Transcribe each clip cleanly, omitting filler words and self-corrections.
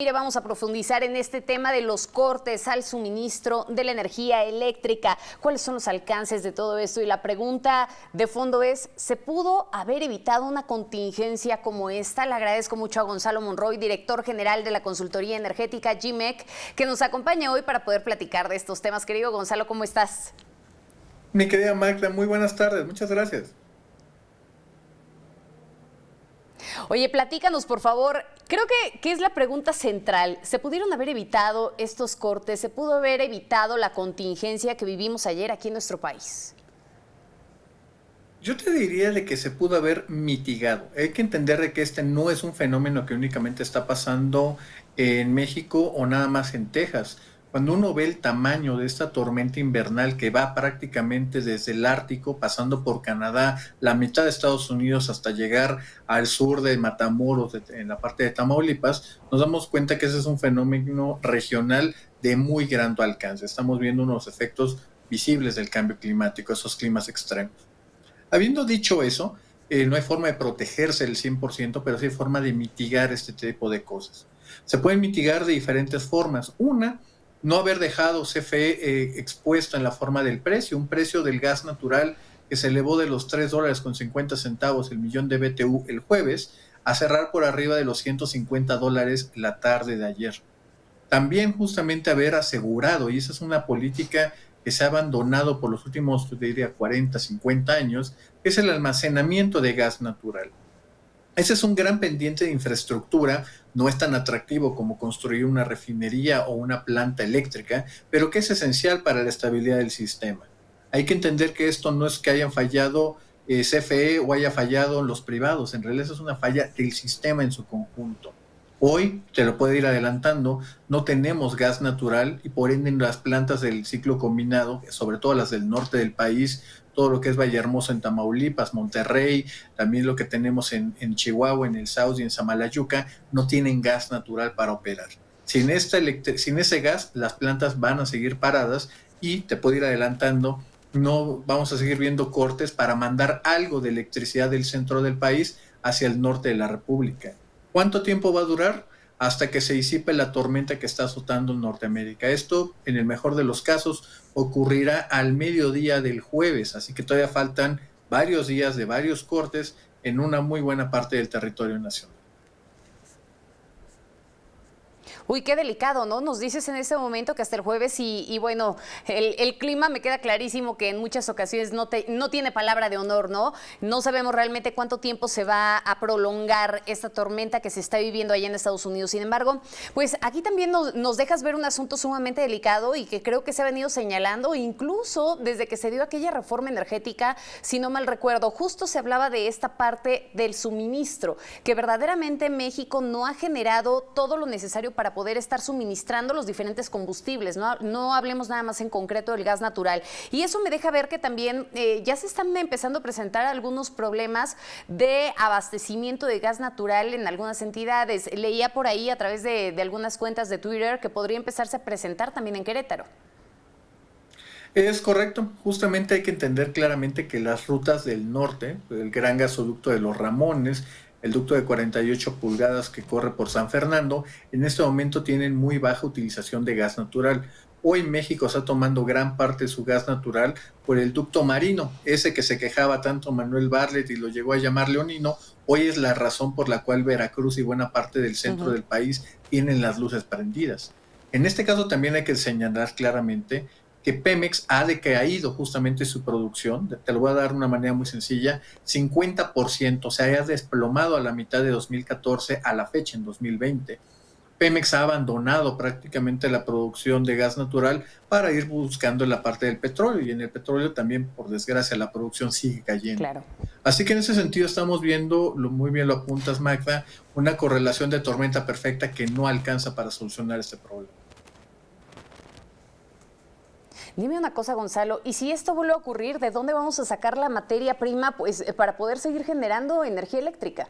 Mire, vamos a profundizar en este tema de los cortes al suministro de la energía eléctrica. ¿Cuáles son los alcances de todo esto? Y la pregunta de fondo es, ¿se pudo haber evitado una contingencia como esta? Le agradezco mucho a Gonzalo Monroy, director general de la consultoría energética GMEC, que nos acompaña hoy para poder platicar de estos temas. Querido Gonzalo, ¿cómo estás? Mi querida Magda, muy buenas tardes, muchas gracias. Oye, platícanos, por favor. Creo que es la pregunta central. ¿Se pudieron haber evitado estos cortes? ¿Se pudo haber evitado la contingencia que vivimos ayer aquí en nuestro país? Yo te diría de que se pudo haber mitigado. Hay que entender de que este no es un fenómeno que únicamente está pasando en México o nada más en Texas. Cuando uno ve el tamaño de esta tormenta invernal que va prácticamente desde el Ártico, pasando por Canadá, la mitad de Estados Unidos hasta llegar al sur de Matamoros, en la parte de Tamaulipas, nos damos cuenta que ese es un fenómeno regional de muy gran alcance. Estamos viendo unos efectos visibles del cambio climático, esos climas extremos. Habiendo dicho eso, no hay forma de protegerse el 100%, pero sí hay forma de mitigar este tipo de cosas. Se pueden mitigar de diferentes formas. Una, no haber dejado CFE expuesto en la forma del precio, un precio del gas natural que se elevó de los $3.50 el millón de BTU el jueves a cerrar por arriba de los $150 la tarde de ayer. También justamente haber asegurado, y esa es una política que se ha abandonado por los últimos, yo diría, 40, 50 años, que es el almacenamiento de gas natural. Ese es un gran pendiente de infraestructura, no es tan atractivo como construir una refinería o una planta eléctrica, pero que es esencial para la estabilidad del sistema. Hay que entender que esto no es que hayan fallado CFE o haya fallado los privados, en realidad es una falla del sistema en su conjunto. Hoy, te lo puedo ir adelantando, no tenemos gas natural y por ende en las plantas del ciclo combinado, sobre todo las del norte del país, todo lo que es Vallehermoso en Tamaulipas, Monterrey, también lo que tenemos en Chihuahua, en el Sauce y en Samalayuca, no tienen gas natural para operar. Sin ese gas, las plantas van a seguir paradas y te puedo ir adelantando, no vamos a seguir viendo cortes para mandar algo de electricidad del centro del país hacia el norte de la República. ¿Cuánto tiempo va a durar? Hasta que se disipe la tormenta que está azotando en Norteamérica. Esto, en el mejor de los casos, ocurrirá al mediodía del jueves, así que todavía faltan varios días de varios cortes en una muy buena parte del territorio nacional. Uy, qué delicado, ¿no? Nos dices en ese momento que hasta el jueves y bueno, el clima me queda clarísimo que en muchas ocasiones no tiene palabra de honor, ¿no? No sabemos realmente cuánto tiempo se va a prolongar esta tormenta que se está viviendo allá en Estados Unidos. Sin embargo, pues aquí también nos dejas ver un asunto sumamente delicado y que creo que se ha venido señalando, incluso desde que se dio aquella reforma energética, si no mal recuerdo, justo se hablaba de esta parte del suministro, que verdaderamente México no ha generado todo lo necesario para poder estar suministrando los diferentes combustibles, no hablemos nada más en concreto del gas natural. Y eso me deja ver que también ya se están empezando a presentar algunos problemas de abastecimiento de gas natural en algunas entidades. Leía por ahí a través de algunas cuentas de Twitter que podría empezarse a presentar también en Querétaro. Es correcto, justamente hay que entender claramente que las rutas del norte, el gran gasoducto de los Ramones, el ducto de 48 pulgadas que corre por San Fernando, en este momento tienen muy baja utilización de gas natural. Hoy México está tomando gran parte de su gas natural por el ducto marino, ese que se quejaba tanto Manuel Bartlett y lo llegó a llamar leonino, hoy es la razón por la cual Veracruz y buena parte del centro del país tienen las luces prendidas. En este caso también hay que señalar claramente que Pemex ha decaído justamente su producción, te lo voy a dar de una manera muy sencilla, 50%, o sea, ha desplomado a la mitad de 2014 a la fecha en 2020. Pemex ha abandonado prácticamente la producción de gas natural para ir buscando la parte del petróleo y en el petróleo también, por desgracia, la producción sigue cayendo. Claro. Así que en ese sentido estamos viendo, muy bien lo apuntas Magda, una correlación de tormenta perfecta que no alcanza para solucionar este problema. Dime una cosa, Gonzalo, y si esto vuelve a ocurrir, ¿de dónde vamos a sacar la materia prima pues, para poder seguir generando energía eléctrica?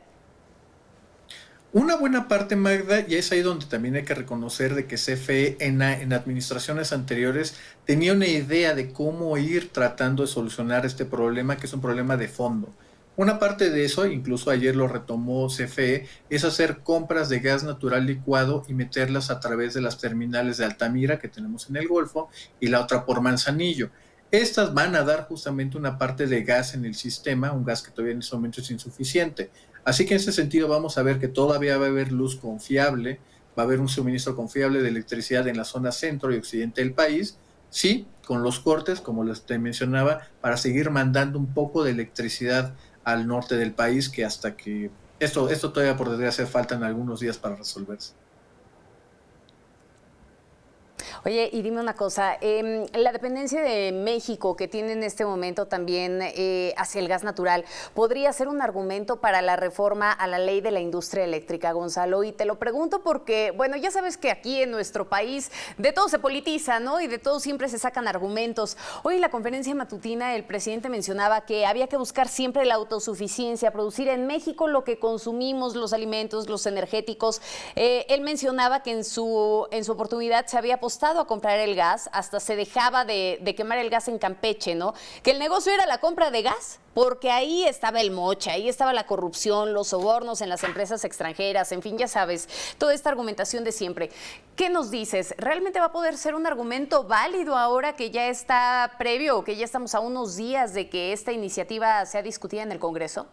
Una buena parte, Magda, y es ahí donde también hay que reconocer de que CFE en administraciones anteriores tenía una idea de cómo ir tratando de solucionar este problema, que es un problema de fondo. Una parte de eso, incluso ayer lo retomó CFE, es hacer compras de gas natural licuado y meterlas a través de las terminales de Altamira que tenemos en el Golfo y la otra por Manzanillo. Estas van a dar justamente una parte de gas en el sistema, un gas que todavía en este momento es insuficiente. Así que en ese sentido vamos a ver que todavía va a haber luz confiable, va a haber un suministro confiable de electricidad en la zona centro y occidente del país, sí, con los cortes, como les te mencionaba, para seguir mandando un poco de electricidad al norte del país, que hasta que esto todavía por desgracia faltan algunos días para resolverse. Oye, y dime una cosa, la dependencia de México que tiene en este momento también hacia el gas natural, ¿podría ser un argumento para la reforma a la ley de la industria eléctrica, Gonzalo? Y te lo pregunto porque, bueno, ya sabes que aquí en nuestro país de todo se politiza, ¿no? Y de todo siempre se sacan argumentos. Hoy en la conferencia matutina el presidente mencionaba que había que buscar siempre la autosuficiencia, producir en México lo que consumimos, los alimentos, los energéticos. Él mencionaba que en su oportunidad se había apostado a comprar el gas, hasta se dejaba de quemar el gas en Campeche, ¿no? Que el negocio era la compra de gas, porque ahí estaba el moche, ahí estaba la corrupción, los sobornos en las empresas extranjeras, en fin, ya sabes, toda esta argumentación de siempre. ¿Qué nos dices? ¿Realmente va a poder ser un argumento válido ahora que ya está previo, que ya estamos a unos días de que esta iniciativa sea discutida en el Congreso?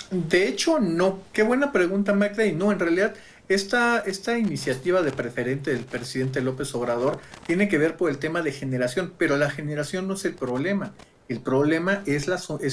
De hecho, no. Qué buena pregunta, Magda. Y no, en realidad, esta iniciativa de preferente del presidente López Obrador tiene que ver por el tema de generación, pero la generación no es el problema. El problema es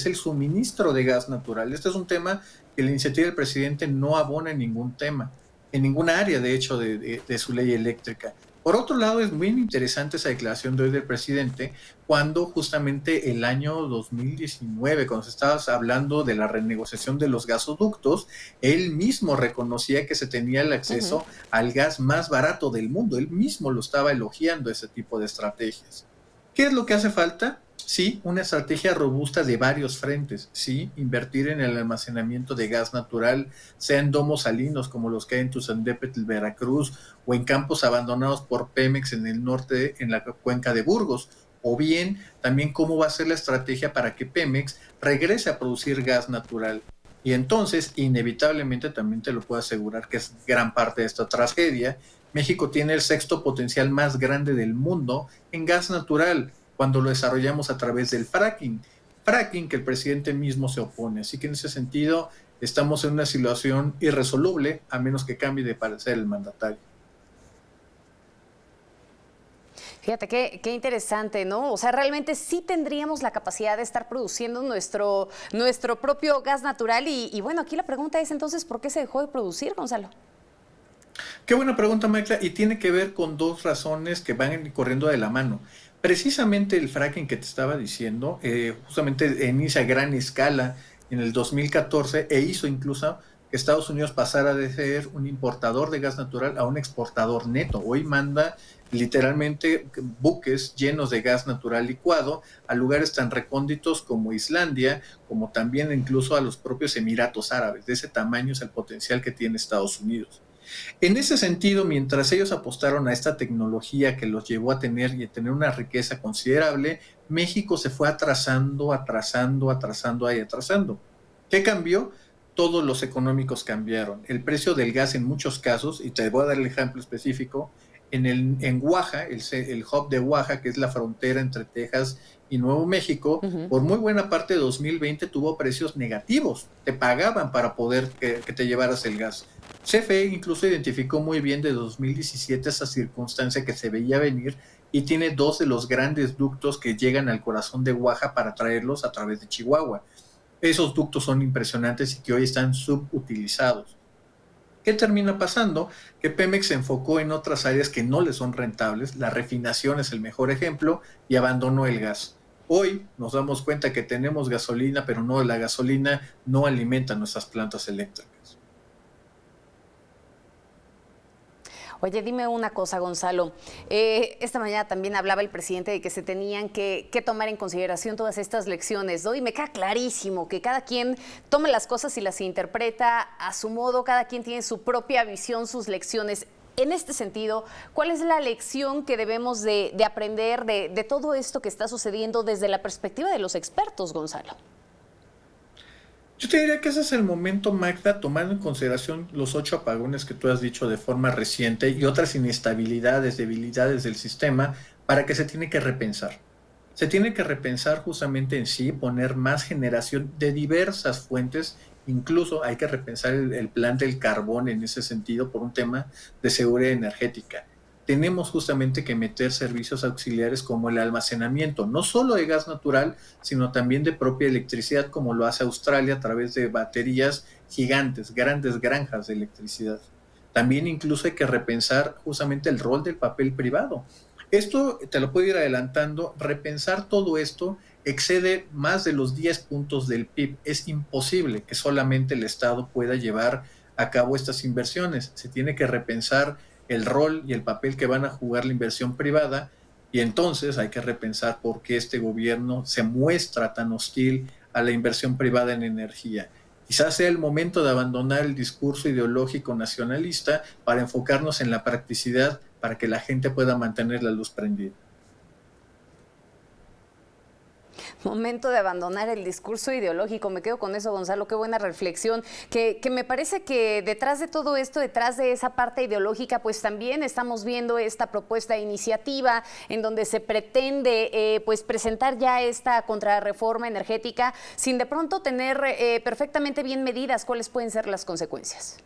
el suministro de gas natural. Este es un tema que la iniciativa del presidente no abona en ningún tema, en ninguna área, de hecho, de su ley eléctrica. Por otro lado, es muy interesante esa declaración de hoy del presidente, cuando justamente el año 2019, cuando se estaba hablando de la renegociación de los gasoductos, él mismo reconocía que se tenía el acceso al gas más barato del mundo. Él mismo lo estaba elogiando, ese tipo de estrategias. ¿Qué es lo que hace falta? Sí, una estrategia robusta de varios frentes, sí, invertir en el almacenamiento de gas natural, sea en domos salinos como los que hay en Tuzandépetl, Veracruz, o en campos abandonados por Pemex en el norte, en la cuenca de Burgos, o bien también cómo va a ser la estrategia para que Pemex regrese a producir gas natural. Y entonces, inevitablemente, también te lo puedo asegurar que es gran parte de esta tragedia, México tiene el sexto potencial más grande del mundo en gas natural, cuando lo desarrollamos a través del fracking que el presidente mismo se opone. Así que en ese sentido estamos en una situación irresoluble a menos que cambie de parecer el mandatario. Fíjate qué interesante, ¿no? O sea, realmente sí tendríamos la capacidad de estar produciendo nuestro propio gas natural y bueno, aquí la pregunta es entonces, ¿por qué se dejó de producir, Gonzalo? Qué buena pregunta, Michael, y tiene que ver con dos razones que van corriendo de la mano. Precisamente el fracking que te estaba diciendo, justamente inicia a gran escala en el 2014 e hizo incluso que Estados Unidos pasara de ser un importador de gas natural a un exportador neto. Hoy manda literalmente buques llenos de gas natural licuado a lugares tan recónditos como Islandia, como también incluso a los propios Emiratos Árabes. De ese tamaño es el potencial que tiene Estados Unidos. En ese sentido, mientras ellos apostaron a esta tecnología que los llevó a tener y a tener una riqueza considerable, México se fue atrasando, atrasando, atrasando y atrasando. ¿Qué cambió? Todos los económicos cambiaron. El precio del gas en muchos casos, y te voy a dar el ejemplo específico, en Oaxaca, el hub de Oaxaca, que es la frontera entre Texas y Nuevo México, por muy buena parte de 2020 tuvo precios negativos. Te pagaban para poder que te llevaras el gas. CFE incluso identificó muy bien de 2017 esa circunstancia que se veía venir y tiene dos de los grandes ductos que llegan al corazón de Oaxaca para traerlos a través de Chihuahua. Esos ductos son impresionantes y que hoy están subutilizados. ¿Qué termina pasando? Que Pemex se enfocó en otras áreas que no le son rentables, la refinación es el mejor ejemplo, y abandonó el gas. Hoy nos damos cuenta que tenemos gasolina, pero no, la gasolina no alimenta nuestras plantas eléctricas. Oye, dime una cosa, Gonzalo. Esta mañana también hablaba el presidente de que se tenían que tomar en consideración todas estas lecciones, ¿no? Y me queda clarísimo que cada quien toma las cosas y las interpreta a su modo, cada quien tiene su propia visión, sus lecciones. En este sentido, ¿cuál es la lección que debemos de aprender de todo esto que está sucediendo desde la perspectiva de los expertos, Gonzalo? Yo te diría que ese es el momento, Magda, tomando en consideración los 8 apagones que tú has dicho de forma reciente y otras inestabilidades, debilidades del sistema, para que se tiene que repensar. Se tiene que repensar justamente en sí, poner más generación de diversas fuentes, incluso hay que repensar el plan del carbón en ese sentido por un tema de seguridad energética. Tenemos justamente que meter servicios auxiliares como el almacenamiento, no solo de gas natural, sino también de propia electricidad, como lo hace Australia a través de baterías gigantes, grandes granjas de electricidad. También incluso hay que repensar justamente el rol del papel privado. Esto te lo puedo ir adelantando, repensar todo esto excede más de los 10 puntos del PIB. Es imposible que solamente el Estado pueda llevar a cabo estas inversiones. Se tiene que repensar el rol y el papel que van a jugar la inversión privada y entonces hay que repensar por qué este gobierno se muestra tan hostil a la inversión privada en energía. Quizás sea el momento de abandonar el discurso ideológico nacionalista para enfocarnos en la practicidad para que la gente pueda mantener la luz prendida. Momento de abandonar el discurso ideológico. Me quedo con eso, Gonzalo. Qué buena reflexión. Que me parece que detrás de todo esto, detrás de esa parte ideológica, pues también estamos viendo esta propuesta de iniciativa en donde se pretende pues presentar ya esta contrarreforma energética sin de pronto tener perfectamente bien medidas cuáles pueden ser las consecuencias.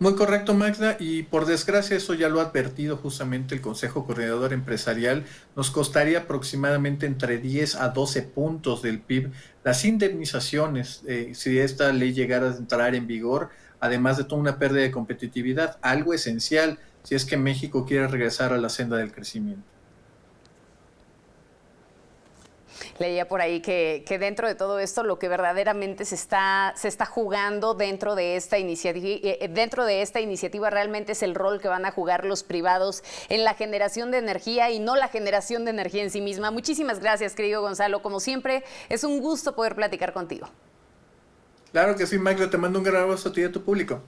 Muy correcto, Magda, y por desgracia eso ya lo ha advertido justamente el Consejo Coordinador Empresarial. Nos costaría aproximadamente entre 10 a 12 puntos del PIB las indemnizaciones si esta ley llegara a entrar en vigor, además de toda una pérdida de competitividad, algo esencial si es que México quiere regresar a la senda del crecimiento. Leía por ahí que dentro de todo esto lo que verdaderamente se está jugando dentro de esta iniciativa realmente es el rol que van a jugar los privados en la generación de energía y no la generación de energía en sí misma. Muchísimas gracias, querido Gonzalo. Como siempre, es un gusto poder platicar contigo. Claro que sí, Magda, te mando un gran abrazo a ti y a tu público.